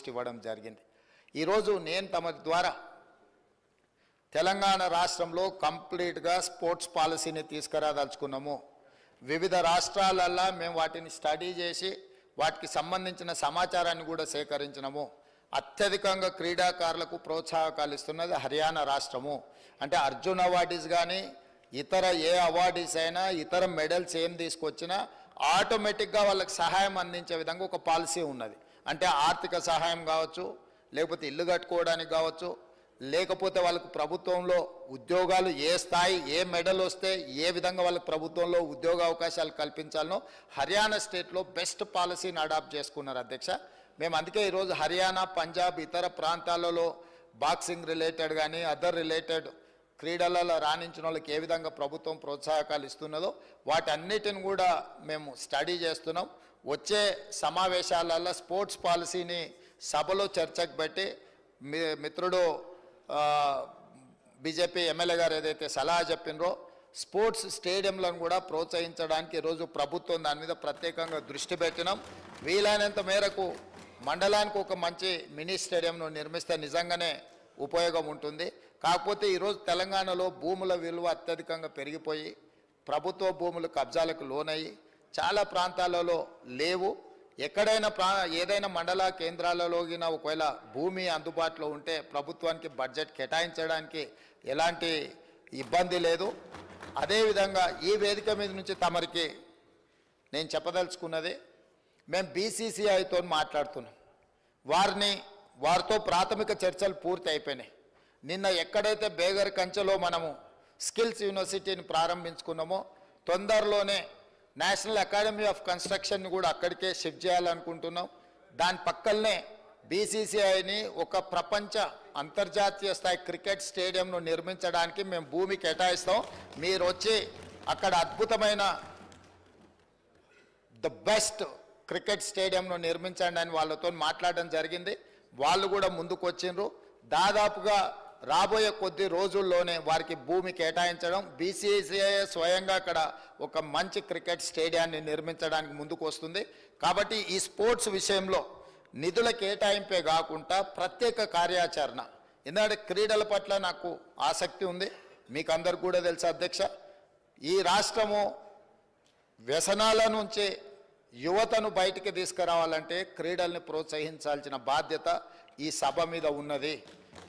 List ఇవ్వడం జరిగింది. ఈరోజు నేను తమ ద్వారా తెలంగాణ రాష్ట్రంలో కంప్లీట్గా స్పోర్ట్స్ పాలసీని తీసుకురాదలుచుకున్నాము. వివిధ రాష్ట్రాలల్లో మేము వాటిని స్టడీ చేసి వాటికి సంబంధించిన సమాచారాన్ని కూడా సేకరించినాము. అత్యధికంగా క్రీడాకారులకు ప్రోత్సాహకాలు ఇస్తున్నది హర్యానా రాష్ట్రము. అంటే అర్జున్ అవార్డీస్ కానీ ఇతర ఏ అవార్డీస్ అయినా ఇతర మెడల్స్ ఏం తీసుకొచ్చినా ఆటోమేటిక్గా వాళ్ళకి సహాయం అందించే విధంగా ఒక పాలసీ ఉన్నది. అంటే ఆర్థిక సహాయం కావచ్చు, లేకపోతే ఇల్లు కట్టుకోవడానికి కావచ్చు, లేకపోతే వాళ్ళకు ప్రభుత్వంలో ఉద్యోగాలు ఏ స్థాయి ఏ మెడల్ వస్తే ఏ విధంగా వాళ్ళకి ప్రభుత్వంలో ఉద్యోగ అవకాశాలు కల్పించాలనో హర్యానా స్టేట్లో బెస్ట్ పాలసీని అడాప్ట్ చేసుకున్నారు అధ్యక్ష. మేము అందుకే ఈరోజు హర్యానా, పంజాబ్ ఇతర ప్రాంతాలలో బాక్సింగ్ రిలేటెడ్ కానీ అదర్ రిలేటెడ్ క్రీడలలో రాణించిన వాళ్ళకి ఏ విధంగా ప్రభుత్వం ప్రోత్సాహకాలు ఇస్తున్నదో వాటన్నిటిని కూడా మేము స్టడీ చేస్తున్నాం. వచ్చే సమావేశాలలో స్పోర్ట్స్ పాలసీని సభలో చర్చకు పెట్టి మిత్రుడు బీజేపీ ఎమ్మెల్యే గారు ఏదైతే సలహా చెప్పినరో స్పోర్ట్స్ స్టేడియంలను కూడా ప్రోత్సహించడానికి ఈరోజు ప్రభుత్వం దాని మీద ప్రత్యేకంగా దృష్టి పెట్టినాం. వీలైనంత మేరకు మండలానికి ఒక మంచి మినీ స్టేడియంను నిర్మిస్తే నిజంగానే ఉపయోగం ఉంటుంది. కాకపోతే ఈరోజు తెలంగాణలో భూముల విలువ అత్యధికంగా పెరిగిపోయి ప్రభుత్వ భూములు కబ్జాలకు లోనయ్యి చాలా ప్రాంతాలలో లేవు. ఎక్కడైనా ఏదైనా మండల కేంద్రాలలోగిన ఒకవేళ భూమి అందుబాటులో ఉంటే ప్రభుత్వానికి బడ్జెట్ కేటాయించడానికి ఎలాంటి ఇబ్బంది లేదు. అదేవిధంగా ఈ వేదిక మీద నుంచి తమరికి నేను చెప్పదలుచుకున్నది, మేము బీసీసీఐతో మాట్లాడుతున్నాం. వారితో ప్రాథమిక చర్చలు పూర్తి అయిపోయినాయి. నిన్న ఎక్కడైతే బేగర్ కంచెలో మనము స్కిల్స్ యూనివర్సిటీని ప్రారంభించుకున్నామో తొందరలోనే నేషనల్ అకాడమీ ఆఫ్ కన్స్ట్రక్షన్ని కూడా అక్కడికే షిఫ్ట్ చేయాలనుకుంటున్నాం. దాని పక్కనే బీసీసీఐని ఒక ప్రపంచ అంతర్జాతీయ స్థాయి క్రికెట్ స్టేడియంను నిర్మించడానికి మేము భూమి కేటాయిస్తాం. మీరు వచ్చి అక్కడ అద్భుతమైన ద బెస్ట్ క్రికెట్ స్టేడియంను నిర్మించండి అని వాళ్ళతో మాట్లాడడం జరిగింది. వాళ్ళు కూడా ముందుకు వచ్చిండ్రు. దాదాపుగా రాబోయే కొద్ది రోజుల్లోనే వారికి భూమి కేటాయించడం, బీసీసీఐ స్వయంగా అక్కడ ఒక మంచి క్రికెట్ స్టేడియాన్ని నిర్మించడానికి ముందుకు వస్తుంది. కాబట్టి ఈ స్పోర్ట్స్ విషయంలో నిధుల కేటాయింపే కాకుండా ప్రత్యేక కార్యాచరణ, ఎందుకంటే క్రీడల పట్ల నాకు ఆసక్తి ఉంది, మీకు అందరు కూడా తెలుసు అధ్యక్ష. ఈ రాష్ట్రము వ్యసనాల నుంచి యువతను బయటికి తీసుకురావాలంటే క్రీడల్ని ప్రోత్సహించాల్సిన బాధ్యత ఈ సభ మీద ఉన్నది.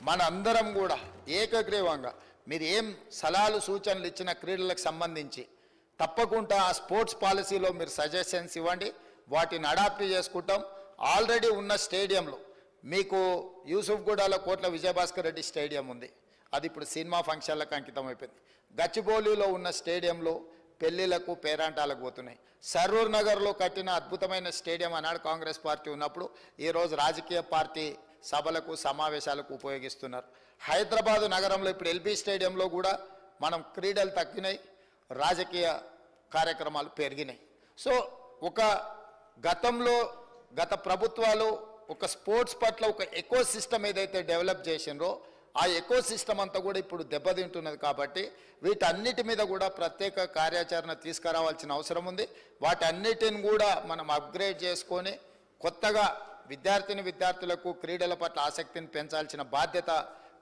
మన అందరం కూడా ఏకగ్రీవంగా మీరు ఏం సలహాలు సూచనలు ఇచ్చిన క్రీడలకు సంబంధించి తప్పకుండా ఆ స్పోర్ట్స్ పాలసీలో మీరు సజెషన్స్ ఇవ్వండి, వాటిని అడాప్ట్ చేసుకుంటాం. ఆల్రెడీ ఉన్న స్టేడియంలో మీకు యూసుఫ్గూడలో కోట్ల విజయభాస్కర్ రెడ్డి స్టేడియం ఉంది, అది ఇప్పుడు సినిమా ఫంక్షన్లకు అంకితం అయిపోయింది. గచ్చిబౌలిలో ఉన్న స్టేడియంలో పెళ్లిళ్లకు పేరంటాలకు పోతున్నాయి. సరూర్ నగర్లో కట్టిన అద్భుతమైన స్టేడియం అన్నాడు కాంగ్రెస్ పార్టీ ఉన్నప్పుడు, ఈరోజు రాజకీయ పార్టీ సభలకు సమావేశాలకు ఉపయోగిస్తున్నారు. హైదరాబాదు నగరంలో ఇప్పుడు ఎల్బీ స్టేడియంలో కూడా మనం క్రీడలు తగ్గినాయి, రాజకీయ కార్యక్రమాలు పెరిగినాయి. సో ఒక గత ప్రభుత్వాలు ఒక స్పోర్ట్స్ పట్ల ఒక ఎకో సిస్టమ్ ఏదైతే డెవలప్ చేసినరో ఆ ఎకో సిస్టమ్ అంతా కూడా ఇప్పుడు దెబ్బతింటున్నది. కాబట్టి వీటన్నిటి మీద కూడా ప్రత్యేక కార్యాచరణ తీసుకురావాల్సిన అవసరం ఉంది. వాటన్నిటిని కూడా మనం అప్గ్రేడ్ చేసుకొని కొత్తగా విద్యార్థులకు క్రీడల పట్ల ఆసక్తిని పెంచాల్సిన బాధ్యత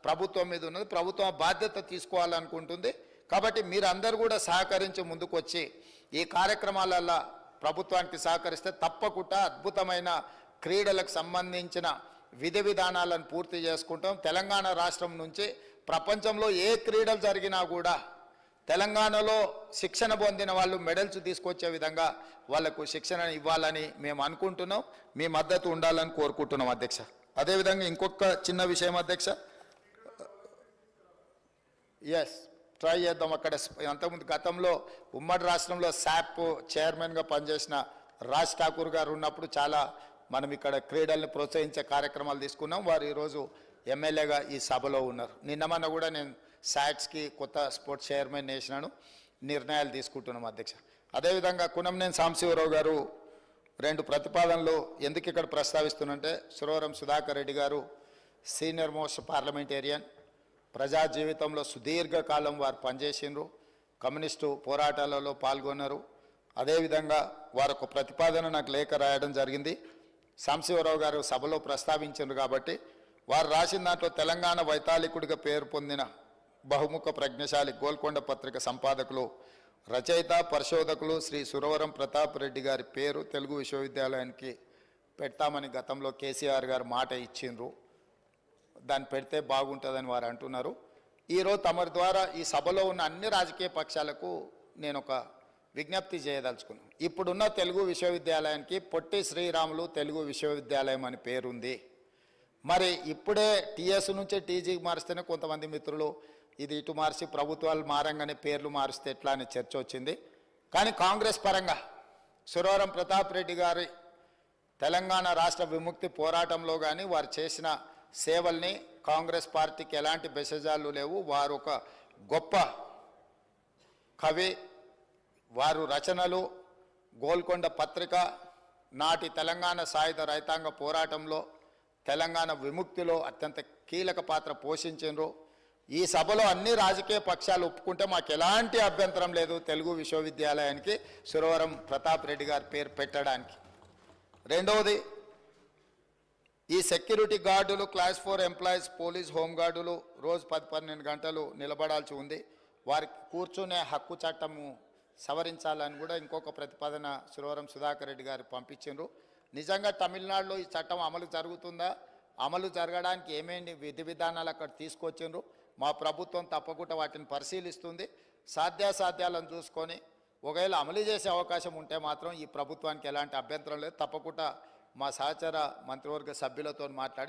ప్రభుత్వం మీద ఉన్నది. ప్రభుత్వం బాధ్యత తీసుకోవాలనుకుంటుంది. కాబట్టి మీరందరూ కూడా సహకరించి ముందుకు వచ్చి ఈ కార్యక్రమాలలో ప్రభుత్వానికి సహకరిస్తే తప్పకుండా అద్భుతమైన క్రీడలకు సంబంధించిన విధి విధానాలను పూర్తి చేసుకుంటాం. తెలంగాణ రాష్ట్రం నుంచి ప్రపంచంలో ఏ క్రీడలు జరిగినా కూడా తెలంగాణలో శిక్షణ పొందిన వాళ్ళు మెడల్స్ తీసుకొచ్చే విధంగా వాళ్లకు శిక్షణ ఇవ్వాలని మేము అనుకుంటున్నాం. మీ మద్దతు ఉండాలని కోరుకుంటున్నాం అధ్యక్ష. అదేవిధంగా ఇంకొక చిన్న విషయం అధ్యక్ష, ట్రై చేద్దాం. అక్కడ అంతకుముందు గతంలో ఉమ్మడి రాష్ట్రంలో శాప్ చైర్మన్గా పనిచేసిన రాజ్ ఠాకూర్ గారు ఉన్నప్పుడు చాలా మనం ఇక్కడ క్రీడల్ని ప్రోత్సహించే కార్యక్రమాలు తీసుకున్నాం. వారు ఈరోజు ఎమ్మెల్యేగా ఈ సభలో ఉన్నారు. నిన్నమన్న కూడా నేను శాట్స్కి కొత్త స్పోర్ట్స్ చైర్మన్ వేసినాను, నిర్ణయాలు తీసుకుంటున్నాం అధ్యక్ష. అదేవిధంగా కునంనేని సాంబశివరావు గారు రెండు ప్రతిపాదనలు ఎందుకు ఇక్కడ ప్రస్తావిస్తున్నంటే, సురవరం సుధాకర్ రెడ్డి గారు సీనియర్ మోస్ట్ పార్లమెంటేరియన్, ప్రజా జీవితంలో సుదీర్ఘకాలం వారు పనిచేసినారు, కమ్యూనిస్టు పోరాటాలలో పాల్గొన్నారు. అదేవిధంగా వారు ఒక ప్రతిపాదన నాకు లేఖ రాయడం జరిగింది. సాంబశివరావు గారు సభలో ప్రస్తావించారు కాబట్టి వారు రాసిన దాంట్లో తెలంగాణ వైతాళికుడిగా పేరు పొందిన బహుముఖ ప్రజ్ఞశాలి గోల్కొండ పత్రిక సంపాదకులు రచయిత పరిశోధకులు శ్రీ సురవరం ప్రతాప్ రెడ్డి గారి పేరు తెలుగు విశ్వవిద్యాలయానికి పెడతామని గతంలో కేసీఆర్ గారు మాట ఇచ్చిండ్రు. దాన్ని పెడితే బాగుంటుందని వారు అంటున్నారు. ఈరోజు తమరి ద్వారా ఈ సభలో ఉన్న అన్ని రాజకీయ పక్షాలకు నేను ఒక విజ్ఞప్తి చేయదలుచుకున్నాను. ఇప్పుడున్న తెలుగు విశ్వవిద్యాలయానికి పొట్టి శ్రీరాములు తెలుగు విశ్వవిద్యాలయం అని పేరుంది. మరి ఇప్పుడే టీఎస్ నుంచి టీజీకి మారిస్తేనే కొంతమంది మిత్రులు ఇది ఇటు మార్చి ప్రభుత్వాలు మారంగానే పేర్లు మారిస్తే ఎట్లా అనే చర్చ వచ్చింది. కానీ కాంగ్రెస్ పరంగా సురవరం ప్రతాప్ రెడ్డి గారి తెలంగాణ రాష్ట్ర విముక్తి పోరాటంలో కానీ వారు చేసిన సేవల్ని కాంగ్రెస్ పార్టీకి ఎలాంటి బెసజాలు లేవు. వారు ఒక గొప్ప కవి, వారు రచనలు గోల్కొండ పత్రిక నాటి తెలంగాణ సాయుధ రైతాంగ పోరాటంలో తెలంగాణ విముక్తిలో అత్యంత కీలక పాత్ర పోషించారు. ఈ సభలో అన్ని రాజకీయ పక్షాలు ఒప్పుకుంటే మాకు ఎలాంటి అభ్యంతరం లేదు తెలుగు విశ్వవిద్యాలయానికి సురవరం ప్రతాప్ రెడ్డి గారి పేరు పెట్టడానికి. రెండవది, ఈ సెక్యూరిటీ గార్డులు, క్లాస్ 4 ఎంప్లాయీస్, పోలీస్ హోంగార్డులు రోజు 10-12 గంటలు నిలబడాల్సి ఉంది. వారికి కూర్చునే హక్కు చట్టము సవరించాలని కూడా ఇంకొక ప్రతిపాదన సురవరం సుధాకర్ రెడ్డి గారు పంపించారు. నిజంగా తమిళనాడులో ఈ చట్టం అమలు జరుగుతుందా? అమలు జరగడానికి ఏమేమి విధి విధానాలు అక్కడ తీసుకొచ్చిండ్రు? మా ప్రభుత్వం తప్పకుండా వాటిని పరిశీలిస్తుంది. సాధ్యాసాధ్యాలను చూసుకొని ఒకవేళ అమలు చేసే అవకాశం ఉంటే మాత్రం ఈ ప్రభుత్వానికి ఎలాంటి అభ్యంతరం లేదు. తప్పకుండా మా సహచర మంత్రివర్గ సభ్యులతో మాట్లాడి